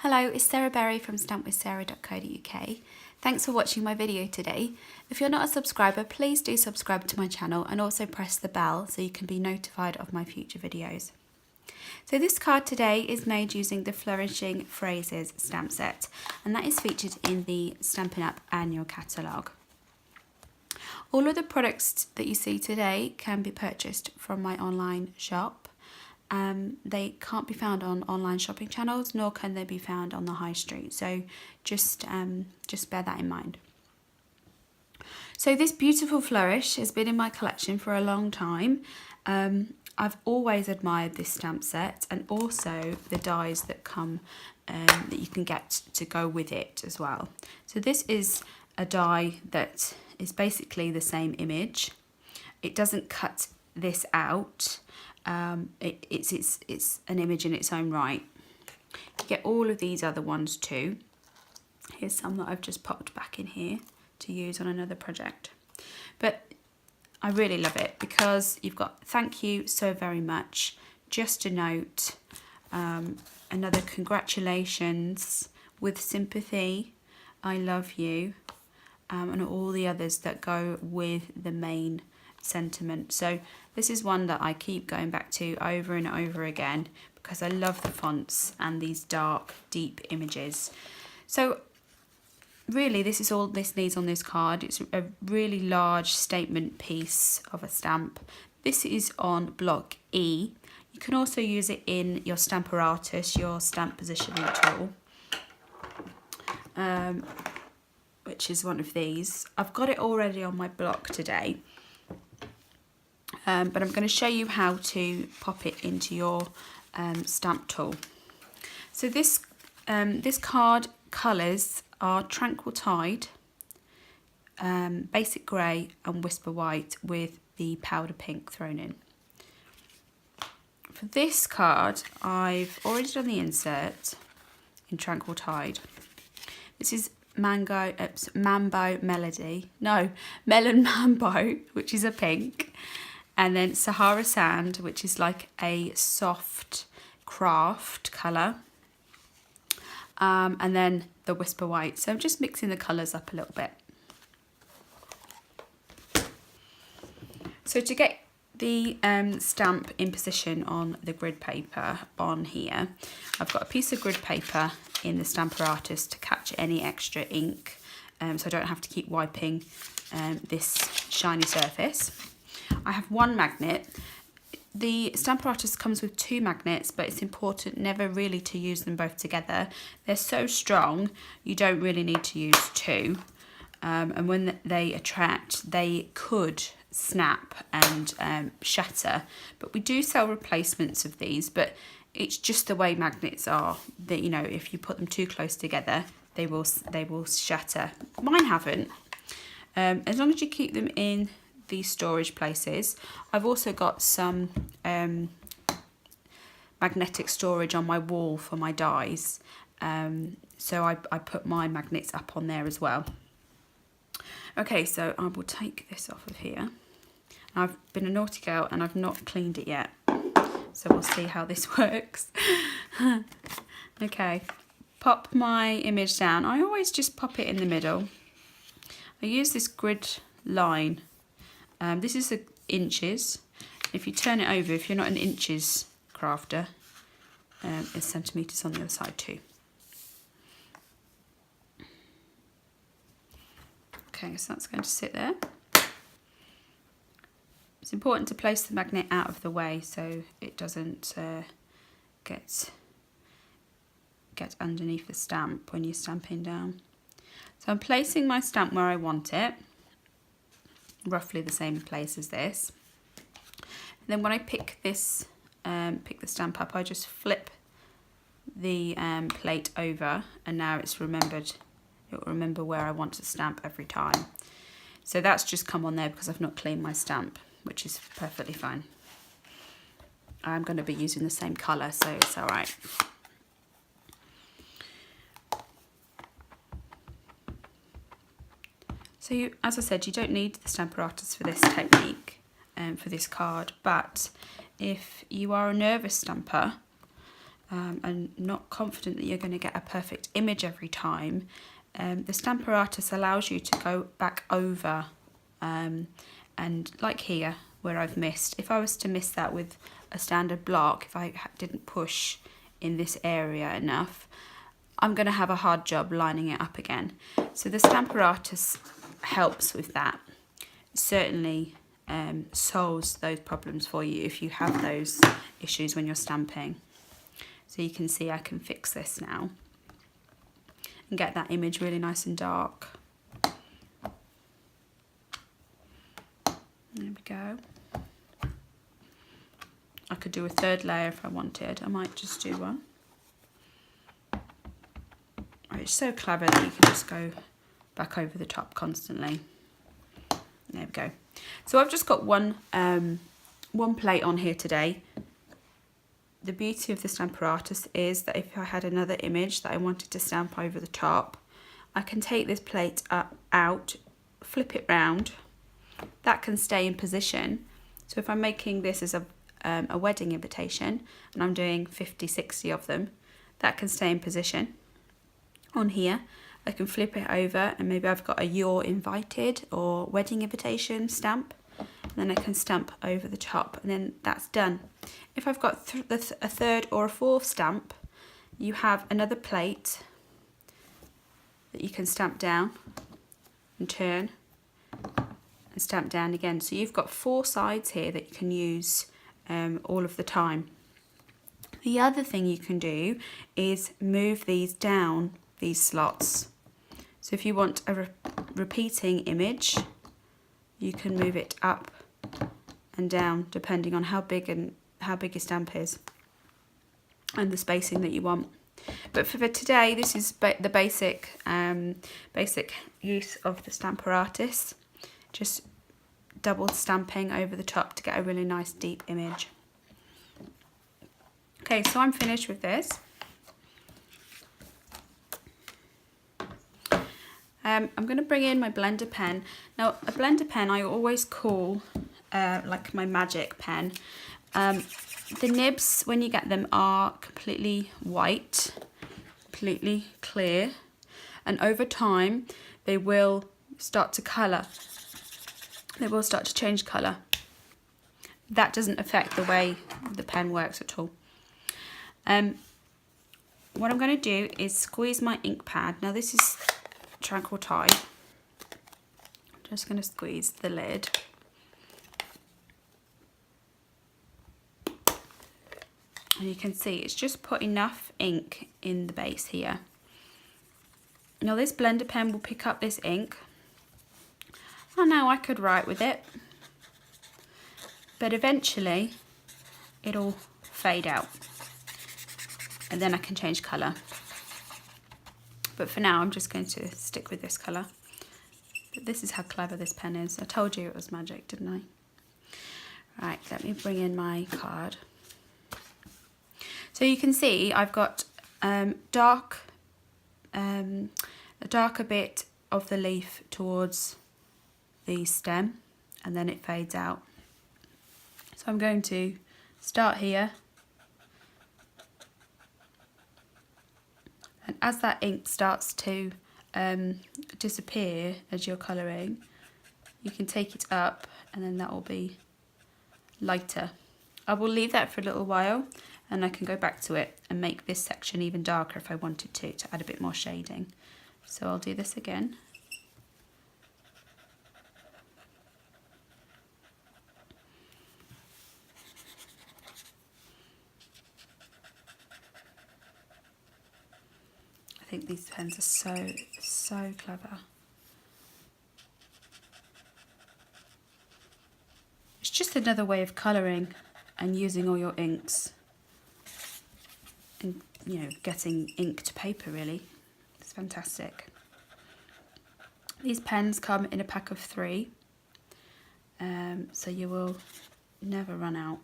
Hello, it's Sarah Berry from stampwithsarah.co.uk. Thanks for watching my video today. If you're not a subscriber, please do subscribe to my channel and also press the bell so you can be notified of my future videos. So this card today is made using the Flourishing Phrases stamp set, and that is featured in the Stampin Up annual catalogue. All of the products that you see today can be purchased from my online shop. They can't be found on online shopping channels, nor can they be found on the high street. So just bear that in mind. So this beautiful flourish has been in my collection for a long time. I've always admired this stamp set, and also the dies that come that you can get to go with it as well. So this is a die that is basically the same image. It doesn't cut this out. It's an image in its own right. You get all of these other ones too. Here's some that I've just popped back in here to use on another project. But I really love it because you've got thank you so very much, just a note, another congratulations, with sympathy, I love you, and all the others that go with the main sentiment. So this is one that I keep going back to over and over again because I love the fonts and these dark, deep images. So really, this is all this needs on this card. It's a really large statement piece of a stamp. This is on block E. You can also use it in your Stamparatus, your stamp positioning tool, which is one of these. I've got it already on my block today. But I'm going to show you how to pop it into your stamp tool. So this card colours are Tranquil Tide, Basic Grey and Whisper White with the powder pink thrown in. For this card, I've already done the insert in Tranquil Tide. This is Melon Mambo, which is a pink. And then Sahara Sand, which is like a soft craft colour. And then the Whisper White. So I'm just mixing the colours up a little bit. So to get the stamp in position on the grid paper on here, I've got a piece of grid paper in the Stamparatus to catch any extra ink. So I don't have to keep wiping this shiny surface. I have one magnet. The Stamparatus comes with two magnets, but it's important never really to use them both together. They're so strong, you don't really need to use two. And when they attract, they could snap and shatter. But we do sell replacements of these, but it's just the way magnets are. That, you know, if you put them too close together, they will shatter. Mine haven't. As long as you keep them in these storage places. I've also got some magnetic storage on my wall for my dies, so I put my magnets up on there as well. Okay, so I will take this off of here. I've been a naughty girl and I've not cleaned it yet, so we'll see how this works. Okay, pop my image down. I always just pop it in the middle. I use this grid line. This is inches. If you turn it over, if you're not an inches crafter, there's centimetres on the other side too. Okay, so that's going to sit there. It's important to place the magnet out of the way so it doesn't get underneath the stamp when you're stamping down. So I'm placing my stamp where I want it. Roughly the same place as this. And then when I pick this, pick the stamp up, I just flip the plate over, and now it's remembered. It will remember where I want to stamp every time. So that's just come on there because I've not cleaned my stamp, which is perfectly fine. I'm going to be using the same colour, so it's all right. So as I said, you don't need the Stamparatus for this technique, for this card, but if you are a nervous stamper, and not confident that you're going to get a perfect image every time, the Stamparatus allows you to go back over, and like here where I've missed, if I was to miss that with a standard block, if I didn't push in this area enough, I'm going to have a hard job lining it up again. So the Stamparatus helps with that. It certainly solves those problems for you if you have those issues when you're stamping. So you can see I can fix this now and get that image really nice and dark. There we go. I could do a third layer if I wanted. I might just do one. It's so clever that you can just go back over the top constantly. There we go. So I've just got one plate on here today. The beauty of the Stamparatus is that if I had another image that I wanted to stamp over the top, I can take this plate out, flip it round. That can stay in position. So if I'm making this as a wedding invitation and I'm doing 50, 60 of them, that can stay in position. On here, I can flip it over and maybe I've got a "You're invited" or wedding invitation stamp, and then I can stamp over the top, and then that's done. If I've got a third or a fourth stamp, you have another plate that you can stamp down and turn and stamp down again. So you've got 4 sides here that you can use all of the time. The other thing you can do is move these down, these slots. So if you want a repeating image, you can move it up and down depending on how big your stamp is and the spacing that you want. But for today, this is the basic use of the Stamparatus. Just double stamping over the top to get a really nice deep image. Okay, so I'm finished with this. I'm going to bring in my blender pen. Now, a blender pen I always call like my magic pen. The nibs, when you get them, are completely white, completely clear, and over time they will start to colour. They will start to change colour. That doesn't affect the way the pen works at all. What I'm going to do is squeeze my ink pad. Now this is Tranquil Tide. I'm just going to squeeze the lid. And you can see it's just put enough ink in the base here. Now this blender pen will pick up this ink. And now I could write with it, but eventually it'll fade out and then I can change colour. But for now I'm just going to stick with this colour. But this is how clever this pen is. I told you it was magic, didn't I? Right, let me bring in my card. So you can see I've got a darker bit of the leaf towards the stem, and then it fades out. So I'm going to start here, and as that ink starts to disappear as you're colouring, you can take it up and then that will be lighter. I will leave that for a little while and I can go back to it and make this section even darker if I wanted to add a bit more shading. So I'll do this again. I think these pens are so clever. It's just another way of colouring and using all your inks and, you know, getting ink to paper really. It's fantastic. These pens come in a pack of 3, so you will never run out.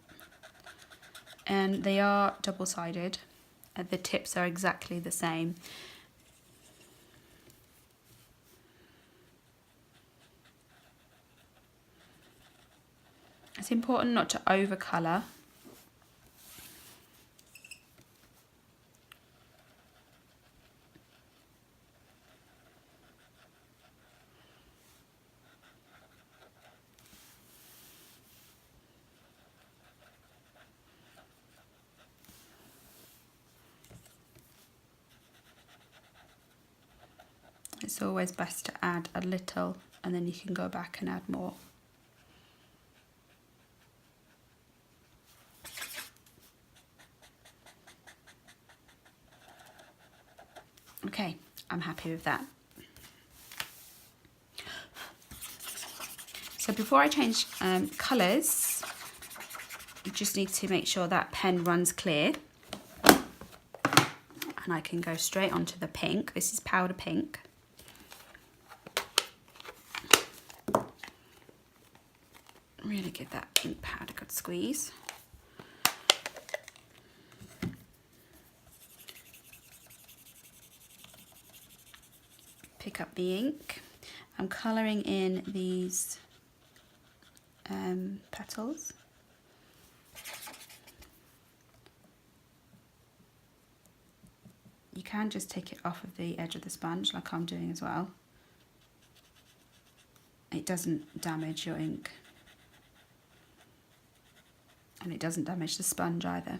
And they are double-sided. The tips are exactly the same. It's important not to over colour. it's always best to add a little and then you can go back and add more. Okay, I'm happy with that. So before I change colours, you just need to make sure that pen runs clear. And I can go straight onto the pink. This is powder pink. Really give that pink powder a good squeeze. Pick up the ink. I'm colouring in these petals. You can just take it off of the edge of the sponge like I'm doing as well. It doesn't damage your ink. And it doesn't damage the sponge either.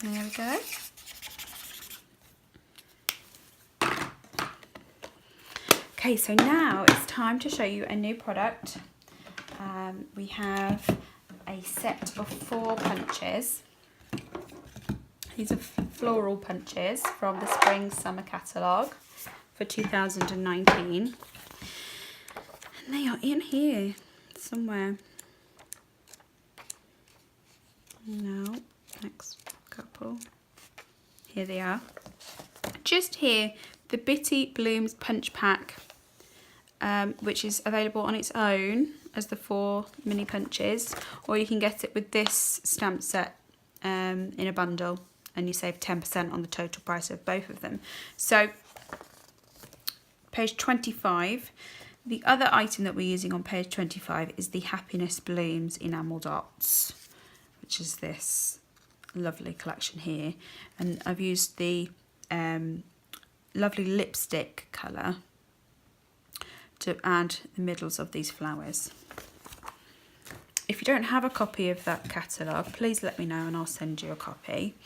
There we go. Okay, so now it's time to show you a new product. We have a set of 4 punches. These are Floral Punches from the Spring Summer catalogue for 2019. And they are in here somewhere. No, next couple. Here they are. Just here, the Bitty Blooms Punch Pack, which is available on its own as the 4 mini punches, or you can get it with this stamp set in a bundle, and you save 10% on the total price of both of them. So, page 25. The other item that we're using on page 25 is the Happiness Blooms Enamel Dots, which is this lovely collection here. And I've used the lovely lipstick colour to add the middles of these flowers. If you don't have a copy of that catalogue, please let me know and I'll send you a copy.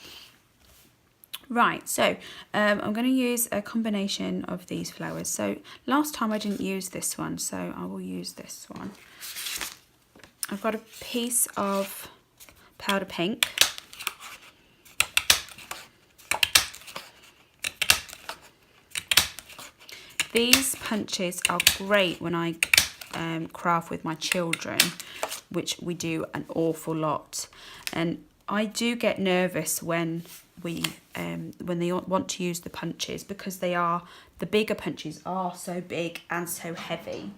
Right, so I'm going to use a combination of these flowers. So last time I didn't use this one, so I will use this one. I've got a piece of powder pink. These punches are great when I craft with my children, which we do an awful lot. And I do get nervous when they want to use the punches, because the bigger punches are so big and so heavy.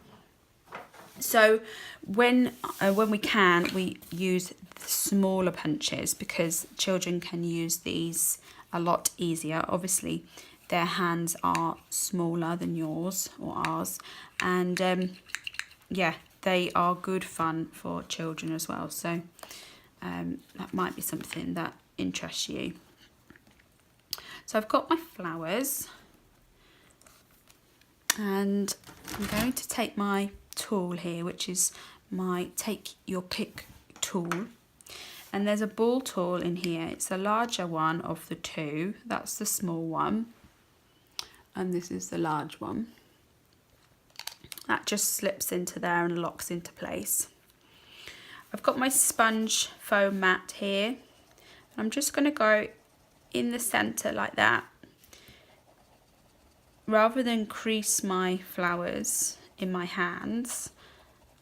So when we can, we use the smaller punches because children can use these a lot easier. Obviously, their hands are smaller than yours or ours, and yeah, they are good fun for children as well. So that might be something that interests you. So I've got my flowers, and I'm going to take my tool here, which is my Take Your Pick tool. And there's a ball tool in here. It's the larger one of the 2. That's the small one. And this is the large one. That just slips into there and locks into place. I've got my sponge foam mat here. And I'm just going to go in the centre like that. Rather than crease my flowers in my hands,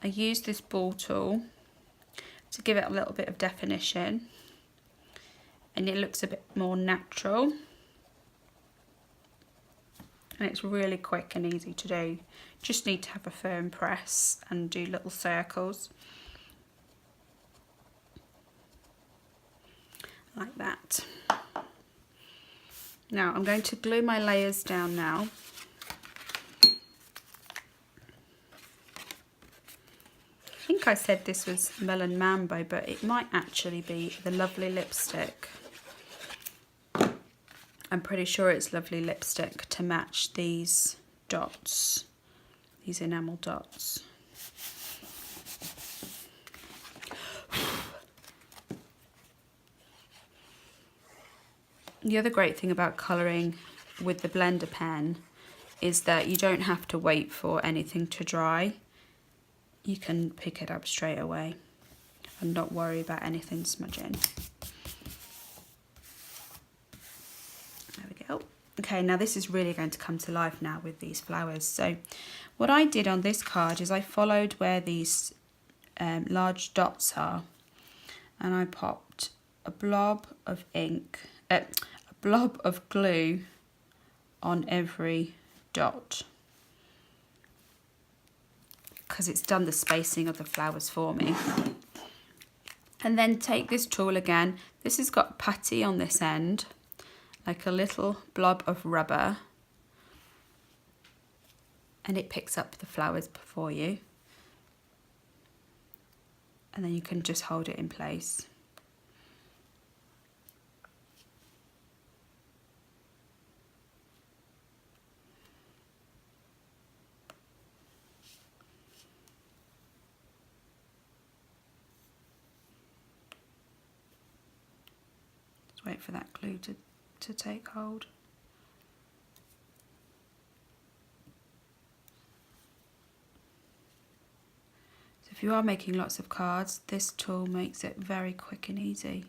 I use this ball tool to give it a little bit of definition. And it looks a bit more natural. And it's really quick and easy to do. Just need to have a firm press and do little circles. Like that. Now I'm going to glue my layers down now. I think I said this was Melon Mambo, but it might actually be the Lovely Lipstick. I'm pretty sure it's Lovely Lipstick to match these dots, these enamel dots. The other great thing about colouring with the blender pen is that you don't have to wait for anything to dry. You can pick it up straight away and not worry about anything smudging. There we go. Okay, now this is really going to come to life now with these flowers. So what I did on this card is I followed where these large dots are, and I popped a blob of ink, a blob of glue on every dot, because it's done the spacing of the flowers for me. And then take this tool again. This has got putty on this end, like a little blob of rubber, and it picks up the flowers for you. And then you can just hold it in place. Just wait for that glue to take hold. If you are making lots of cards, this tool makes it very quick and easy.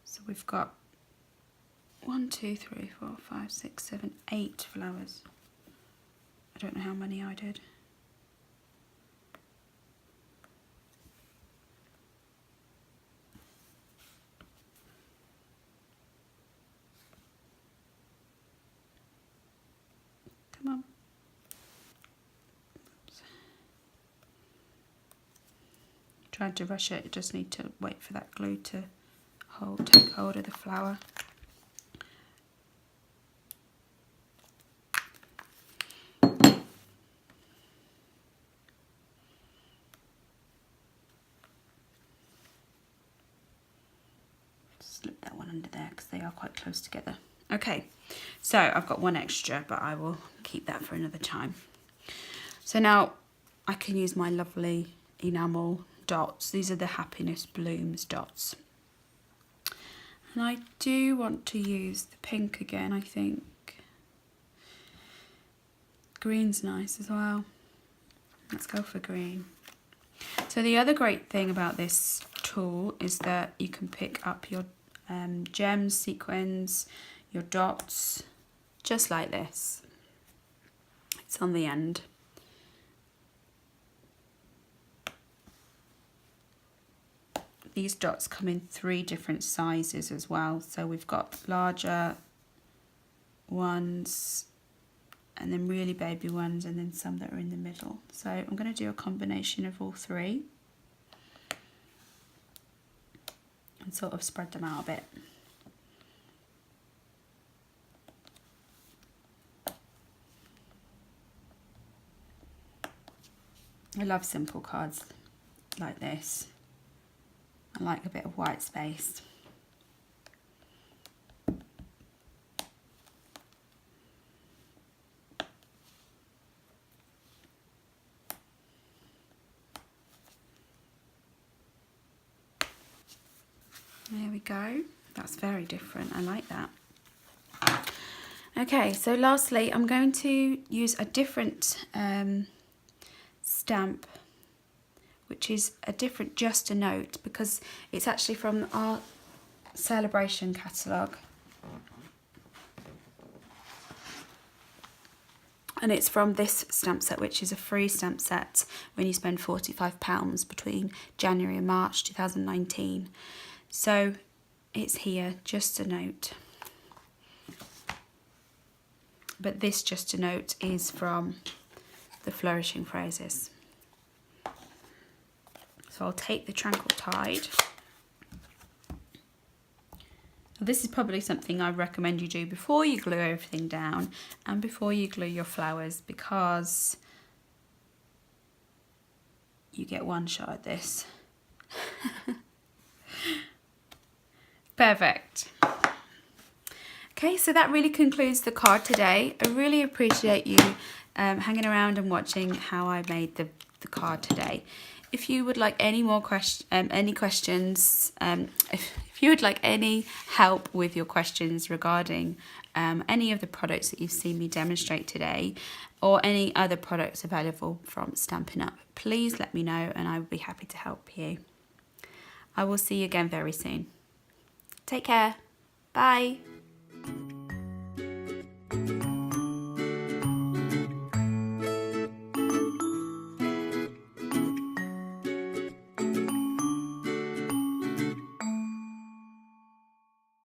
So we've got 1, 2, 3, 4, 5, 6, 7, 8 flowers. I don't know how many I did. Come on. Oops. Tried to rush it, just need to wait for that glue to take hold of the flower. Slip that one under there because they are quite close together. Okay, so I've got one extra, but I will keep that for another time. So now I can use my lovely enamel dots. These are the Happiness Blooms dots. And I do want to use the pink again, I think. Green's nice as well. Let's go for green. So the other great thing about this tool is that you can pick up your gems, sequins, your dots, just like this. It's on the end. These dots come in 3 different sizes as well. So we've got larger ones, and then really baby ones, and then some that are in the middle. So I'm going to do a combination of all 3 and sort of spread them out a bit. I love simple cards like this. I like a bit of white space. There we go. That's very different. I like that. Okay, so lastly, I'm going to use a different stamp, which is a different Just a Note, because it's actually from our celebration catalogue. And it's from this stamp set, which is a free stamp set when you spend £45 between January and March 2019. So it's here, Just a Note. But this Just a Note is from the Flourishing Phrases. So I'll take the Tranquil Tide. This is probably something I recommend you do before you glue everything down and before you glue your flowers, because you get one shot at this. Perfect. Okay, so that really concludes the card today. I really appreciate you hanging around and watching how I made the card today. If you would like any more questions, if you would like any help with your questions regarding any of the products that you've seen me demonstrate today, or any other products available from Stampin' Up, please let me know and I will be happy to help you. I will see you again very soon. Take care. Bye.